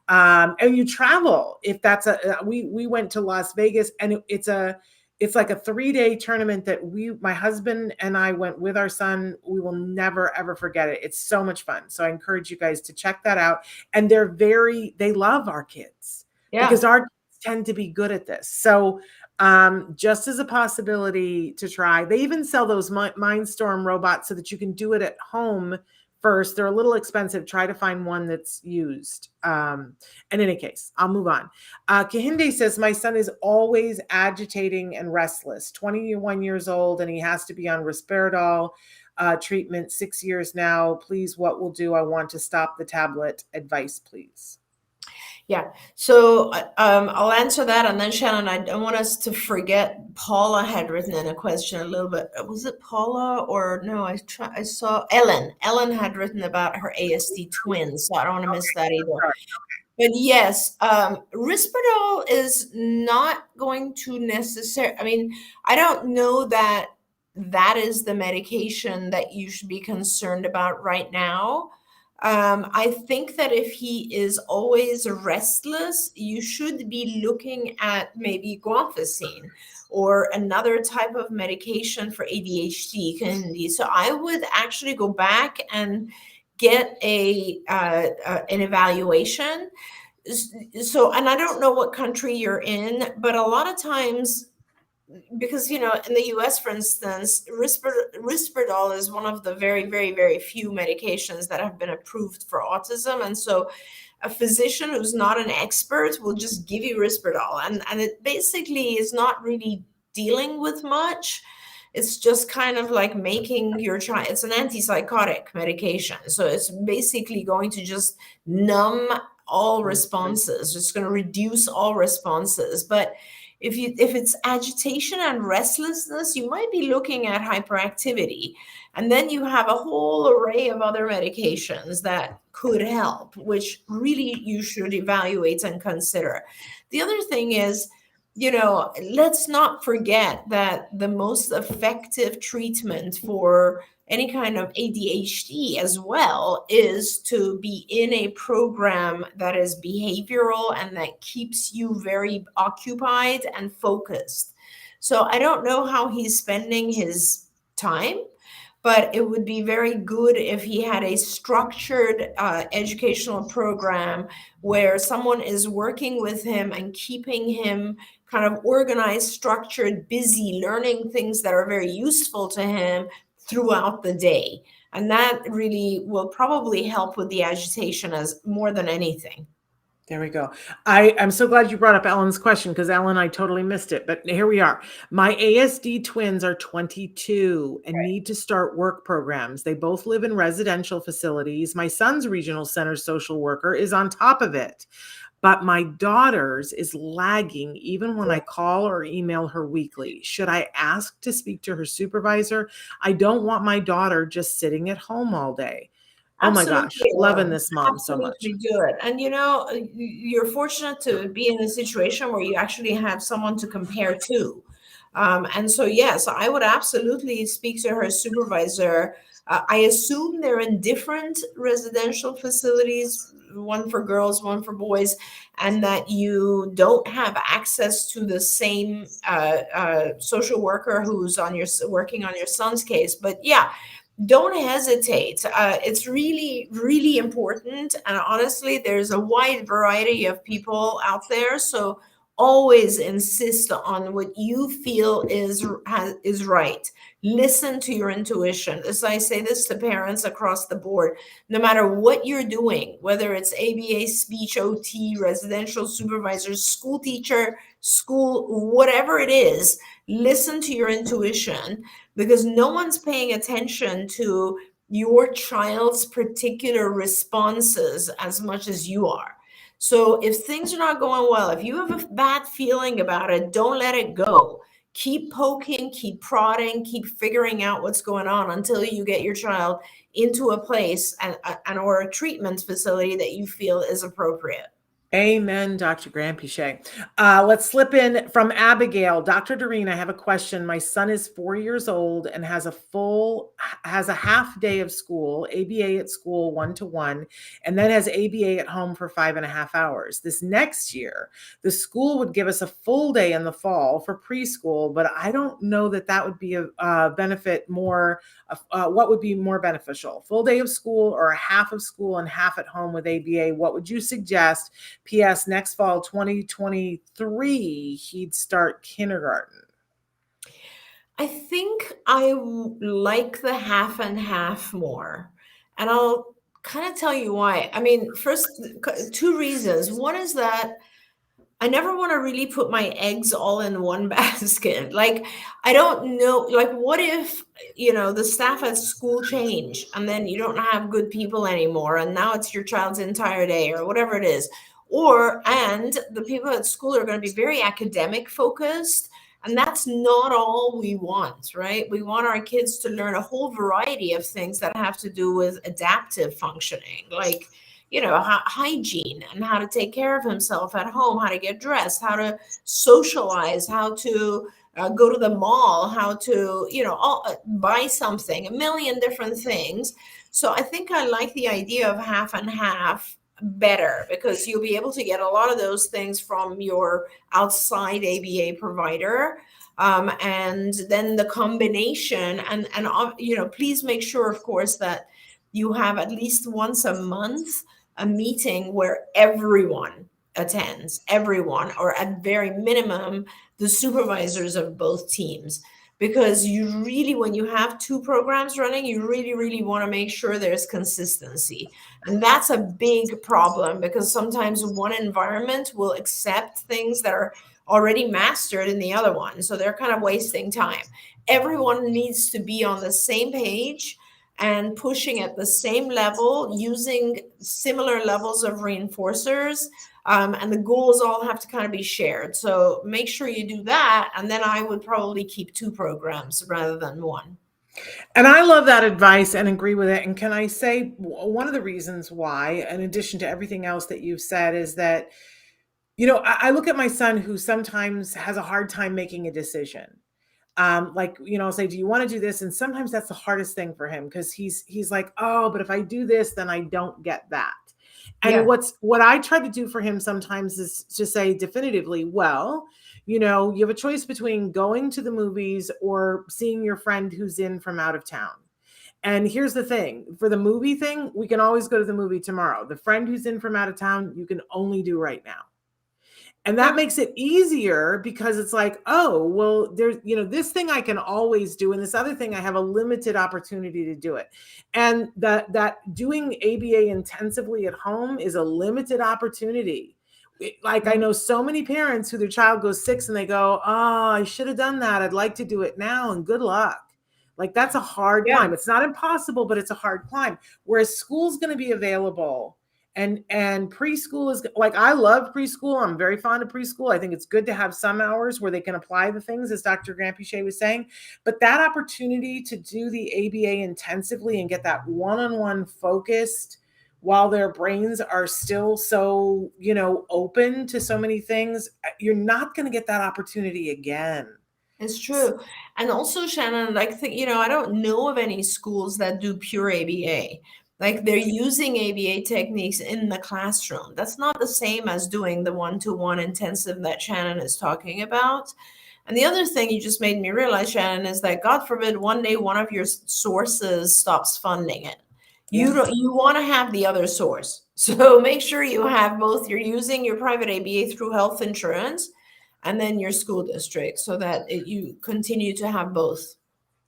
And you travel. If that's we went to Las Vegas, and it's like a 3-day tournament that my husband and I went with our son. We will never, ever forget it. It's so much fun. So I encourage you guys to check that out. And they love our kids because our kids tend to be good at this. So just as a possibility to try, they even sell those Mindstorm robots so that you can do it at home first. They're a little expensive. Try to find one that's used. In any case, I'll move on. Kahinde says, my son is always agitating and restless, 21 years old, and he has to be on Risperdal treatment, 6 years now. Please, what will do? I want to stop the tablet. Advice, please. Yeah. So I'll answer that. And then, Shannon, I don't want us to forget, Paula had written in a question a little bit. Was it Paula or no? I saw Ellen. Ellen had written about her ASD twins. So I don't want to miss that either. But yes, Risperdal is not going to necessarily, I don't know that is the medication that you should be concerned about right now. I think that if he is always restless, you should be looking at maybe Guanfacine, or another type of medication for ADHD can be. So I would actually go back and get an evaluation. So, and I don't know what country you're in, but a lot of times, because, in the US, for instance, Risperdal is one of the very, very, very few medications that have been approved for autism. And so a physician who's not an expert will just give you Risperdal. And it basically is not really dealing with much. It's just kind of like making your child, it's an antipsychotic medication. So it's basically going to just numb all responses. It's going to reduce all responses. But if it's agitation and restlessness, you might be looking at hyperactivity. And then you have a whole array of other medications that could help, which really you should evaluate and consider. The other thing is, let's not forget that the most effective treatment for any kind of ADHD as well is to be in a program that is behavioral and that keeps you very occupied and focused. So I don't know how he's spending his time, but it would be very good if he had a structured educational program where someone is working with him and keeping him kind of organized, structured, busy, learning things that are very useful to him throughout the day. And that really will probably help with the agitation as more than anything. There we go. I'm so glad you brought up Ellen's question, because Ellen, I totally missed it. But here we are. My ASD twins are 22 and need to start work programs. They both live in residential facilities. My son's regional center social worker is on top of it. But my daughter's is lagging even when I call or email her weekly. Should I ask to speak to her supervisor? I don't want my daughter just sitting at home all day. Absolutely. Oh my gosh, loving this mom so much. Do it. And you're fortunate to be in a situation where you actually have someone to compare to. And so, yes, I would absolutely speak to her supervisor. I assume they're in different residential facilities, one for girls, one for boys, and that you don't have access to the same social worker who's working on your son's case. But yeah, don't hesitate. It's really, really important. And honestly, there's a wide variety of people out there. So always insist on what you feel is right. Listen to your intuition. As I say this to parents across the board, no matter what you're doing, whether it's ABA, speech, OT, residential supervisor, school teacher, school, whatever it is, listen to your intuition, because no one's paying attention to your child's particular responses as much as you are. So if things are not going well, if you have a bad feeling about it, don't let it go. Keep poking, keep prodding, keep figuring out what's going on until you get your child into a place and or a treatment facility that you feel is appropriate. Amen, Dr. Granpeesheh. Let's slip in from Abigail. Dr. Doreen, I have a question. My son is 4 years old and has a half day of school, ABA at school 1-to-1, and then has ABA at home for 5.5 hours. This next year, the school would give us a full day in the fall for preschool, but I don't know that would be a benefit more. What would be more beneficial? Full day of school or a half of school and half at home with ABA? What would you suggest? P.S. Next fall, 2023, he'd start kindergarten. I think I like the half and half more. And I'll kind of tell you why. I mean, first, 2 reasons. One is that I never want to really put my eggs all in one basket. Like, I don't know, like, what if, the staff at school change and then you don't have good people anymore and now it's your child's entire day or whatever it is. And the people at school are going to be very academic focused. And that's not all we want, right? We want our kids to learn a whole variety of things that have to do with adaptive functioning, like, hygiene and how to take care of himself at home, how to get dressed, how to socialize, how to go to the mall, how to, buy something, a million different things. So I think I like the idea of half and half better, because you'll be able to get a lot of those things from your outside ABA provider. And then the combination, and please make sure, of course, that you have at least once a month a meeting where everyone attends, everyone, or at very minimum, the supervisors of both teams. Because you really, when you have two programs running, you really, really want to make sure there's consistency. And that's a big problem, because sometimes one environment will accept things that are already mastered in the other one. So they're kind of wasting time. Everyone needs to be on the same page and pushing at the same level, using similar levels of reinforcers. And the goals all have to kind of be shared. So make sure you do that. And then I would probably keep two programs rather than one. And I love that advice and agree with it. And can I say one of the reasons why, in addition to everything else that you've said, is that, I look at my son who sometimes has a hard time making a decision. I'll say, do you want to do this? And sometimes that's the hardest thing for him, because he's like, oh, but if I do this, then I don't get that. And what I try to do for him sometimes is to say definitively, well, you have a choice between going to the movies or seeing your friend who's in from out of town. And here's the thing, for the movie thing, we can always go to the movie tomorrow. The friend who's in from out of town, you can only do right now. And that makes it easier, because it's like, oh, well, there's, this thing I can always do. And this other thing, I have a limited opportunity to do it. And that doing ABA intensively at home is a limited opportunity. Like, I know so many parents who their child goes 6 and they go, oh, I should have done that. I'd like to do it now. And good luck. Like, that's a hard climb. It's not impossible, but it's a hard climb. Whereas school's going to be available. And preschool is like, I love preschool. I'm very fond of preschool. I think it's good to have some hours where they can apply the things, as Dr. Granpeesheh was saying. But that opportunity to do the ABA intensively and get that one-on-one focused while their brains are still so, open to so many things, you're not going to get that opportunity again. It's true. And also, Shannon, I don't know of any schools that do pure ABA. Like, they're using ABA techniques in the classroom. That's not the same as doing the one-to-one intensive that Shannon is talking about. And the other thing you just made me realize, Shannon, is that God forbid one day one of your sources stops funding it. You want to have the other source. So make sure you have both. You're using your private ABA through health insurance and then your school district, so that you continue to have both.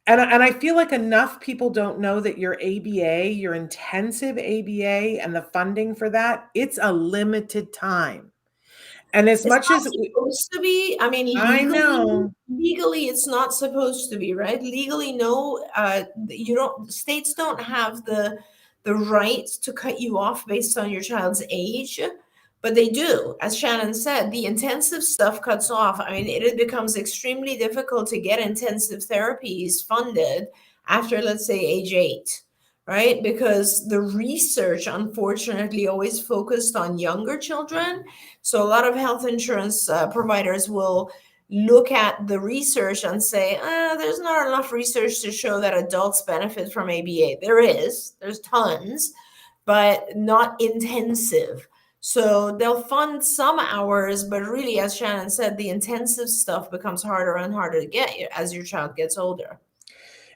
And I feel like enough people don't know that your ABA, your intensive ABA, and the funding for that, it's a limited time. And as much as it's supposed to be, I mean, legally, it's not supposed to be, right? Legally, no, states don't have the right to cut you off based on your child's age. But they do. As Shannon said, the intensive stuff cuts off. I mean, it becomes extremely difficult to get intensive therapies funded after, let's say, age 8, right? Because the research, unfortunately, always focused on younger children. So a lot of health insurance providers will look at the research and say, there's not enough research to show that adults benefit from ABA. There's tons, but not intensive. So they'll fund some hours, but really, as Shannon said, the intensive stuff becomes harder and harder to get as your child gets older.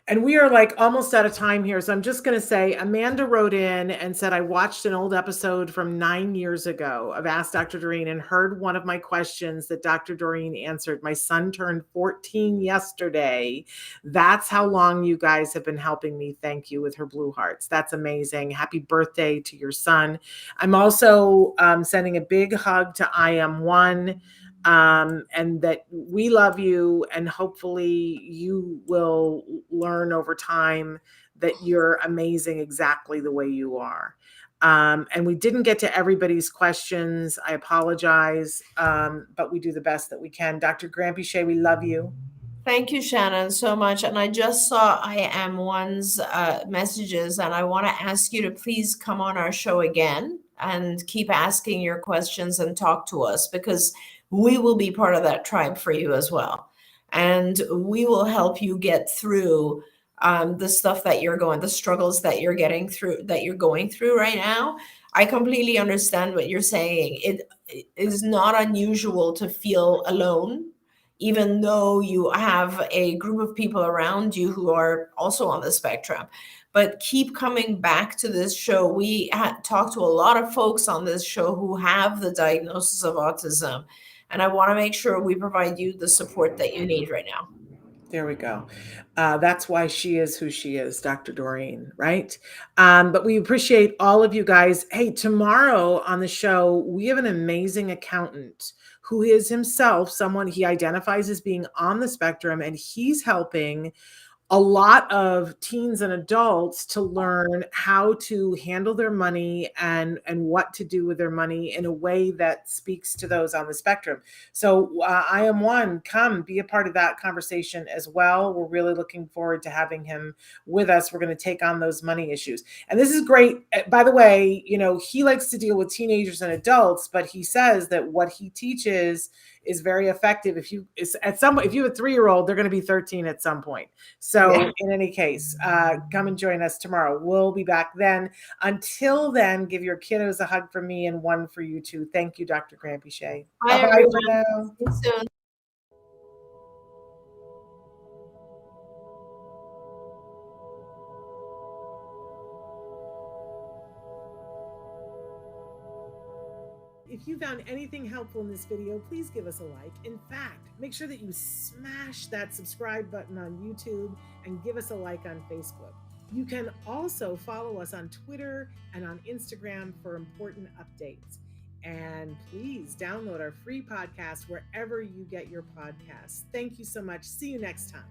And we are like almost out of time here. So I'm just going to say, Amanda wrote in and said, I watched an old episode from 9 years ago of Ask Dr. Doreen and heard one of my questions that Dr. Doreen answered. My son turned 14 yesterday. That's how long you guys have been helping me. Thank you, with her blue hearts. That's amazing. Happy birthday to your son. I'm also sending a big hug to I Am One. And that we love you, and hopefully you will learn over time that you're amazing exactly the way you are. And we didn't get to everybody's questions. I apologize, but we do the best that we can. Dr. Granpeesheh, we love you. Thank you, Shannon, so much. And I just saw I Am One's messages, and I want to ask you to please come on our show again and keep asking your questions and talk to us, because we will be part of that tribe for you as well. And we will help you get through the stuff that the struggles that you're going through right now. I completely understand what you're saying. It is not unusual to feel alone. even though you have a group of people around you who are also on the spectrum. But keep coming back to this show. We talk to a lot of folks on this show who have the diagnosis of autism. And I want to make sure we provide you the support that you need right now. There we go. That's why she is who she is, Dr. Doreen, right? But we appreciate all of you guys. Hey, tomorrow on the show, we have an amazing accountant who is himself someone he identifies as being on the spectrum, and he's helping a lot of teens and adults to learn how to handle their money and what to do with their money in a way that speaks to those on the spectrum. So I am one, come be a part of that conversation as well. We're really looking forward to having him with us. We're going to take on those money issues. And this is great. By the way, he likes to deal with teenagers and adults, but he says that what he teaches is very effective. If you have a 3-year-old, they're going to be 13 at some point. So in any case, come and join us tomorrow. We'll be back then. Until then, give your kiddos a hug from me and one for you too. Thank you, Dr. Granpeesheh. Bye-bye for now. See you soon. If you found anything helpful in this video, please give us a like. In fact, make sure that you smash that subscribe button on YouTube and give us a like on Facebook. You can also follow us on Twitter and on Instagram for important updates. And please download our free podcast wherever you get your podcasts. Thank you so much. See you next time.